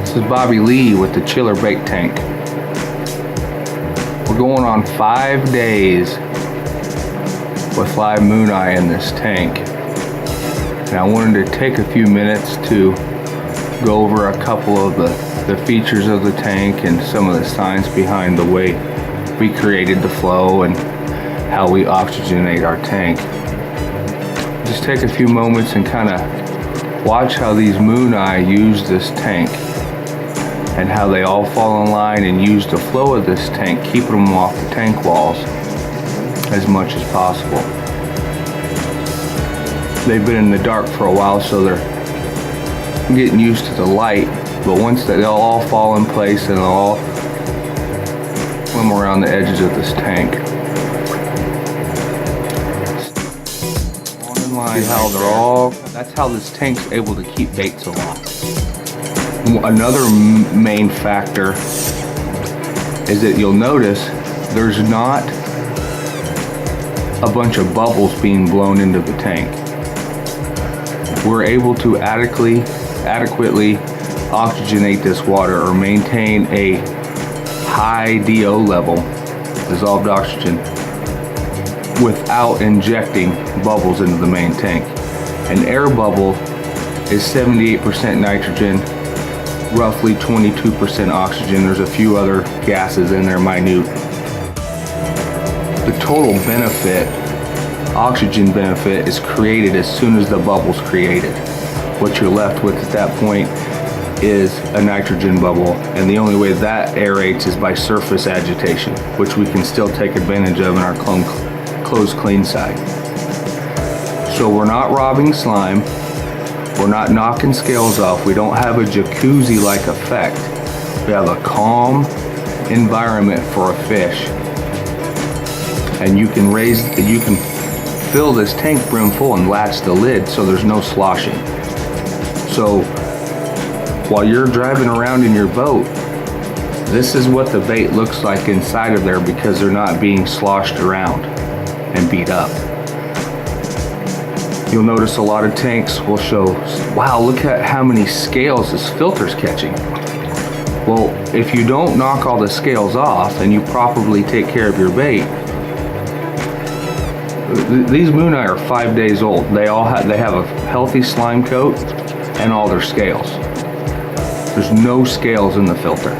This is Bobby Lee with the Chiller Bait Tank. We're going on 5 days with live moon eye in this tank. And I wanted to take a few minutes to go over a couple of the features of the tank and some of the science behind the way we created the flow and how we oxygenate our tank. Just take a few moments and kind of watch how these moon eye use this tank and how they all fall in line and use the flow of this tank, keeping them off the tank walls as much as possible. They've been in the dark for a while, so they're getting used to the light, but once they'll all fall in place and they'll all swim around the edges of this tank. All in line, that's how this tank's able to keep baits along. Another main factor is that you'll notice there's not a bunch of bubbles being blown into the tank. We're able to adequately oxygenate this water or maintain a high DO level, dissolved oxygen, without injecting bubbles into the main tank. An air bubble is 78% nitrogen, roughly 22% oxygen. There's a few other gases in there, minute. The total benefit, oxygen benefit, is created as soon as the bubble's created. What you're left with at that point is a nitrogen bubble, and the only way that aerates is by surface agitation, which we can still take advantage of in our closed clean side. So we're not robbing slime. We're not knocking scales off. We don't have a jacuzzi-like effect. We have a calm environment for a fish. And you can fill this tank brim full and latch the lid so there's no sloshing. So while you're driving around in your boat, this is what the bait looks like inside of there because they're not being sloshed around and beat up. You'll notice a lot of tanks will show, wow, look at how many scales this filter's catching. Well, if you don't knock all the scales off and you properly take care of your bait, these moon eye are 5 days old. They have a healthy slime coat and all their scales. There's no scales in the filter.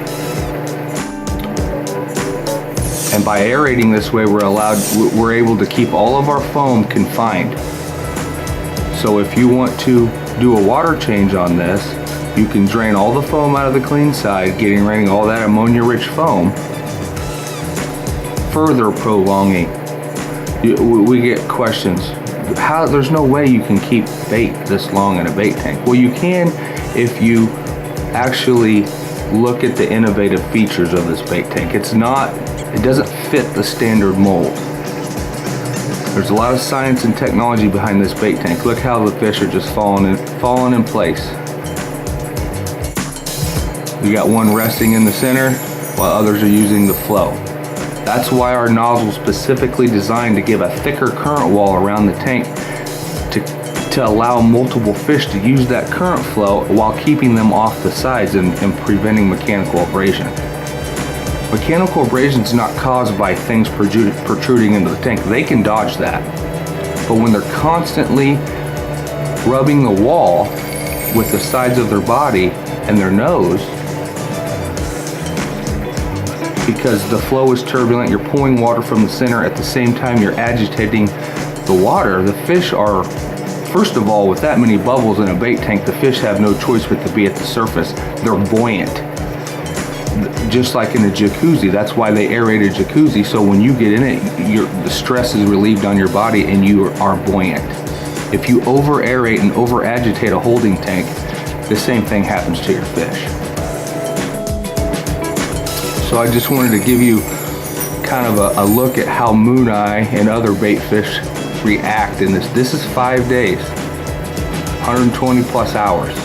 And by aerating this way, we're able to keep all of our foam confined. So if you want to do a water change on this, you can drain all the foam out of the clean side, getting all that ammonia-rich foam, further prolonging. We get questions, there's no way you can keep bait this long in a bait tank. Well, you can if you actually look at the innovative features of this bait tank. It doesn't fit the standard mold. There's a lot of science and technology behind this bait tank. Look how the fish are just falling in place. We got one resting in the center while others are using the flow. That's why our nozzle is specifically designed to give a thicker current wall around the tank to allow multiple fish to use that current flow while keeping them off the sides and preventing mechanical abrasion. Mechanical abrasion is not caused by things protruding into the tank. They can dodge that. But when they're constantly rubbing the wall with the sides of their body and their nose, because the flow is turbulent, you're pulling water from the center at the same time you're agitating the water, the fish are, first of all, with that many bubbles in a bait tank, the fish have no choice but to be at the surface. They're buoyant. Just like in a jacuzzi, that's why they aerate a jacuzzi, so when you get in it, the stress is relieved on your body and you are buoyant. If you over aerate and over agitate a holding tank, the same thing happens to your fish. So I just wanted to give you kind of a look at how moon eye and other bait fish react in this. This is 5 days, 120 plus hours.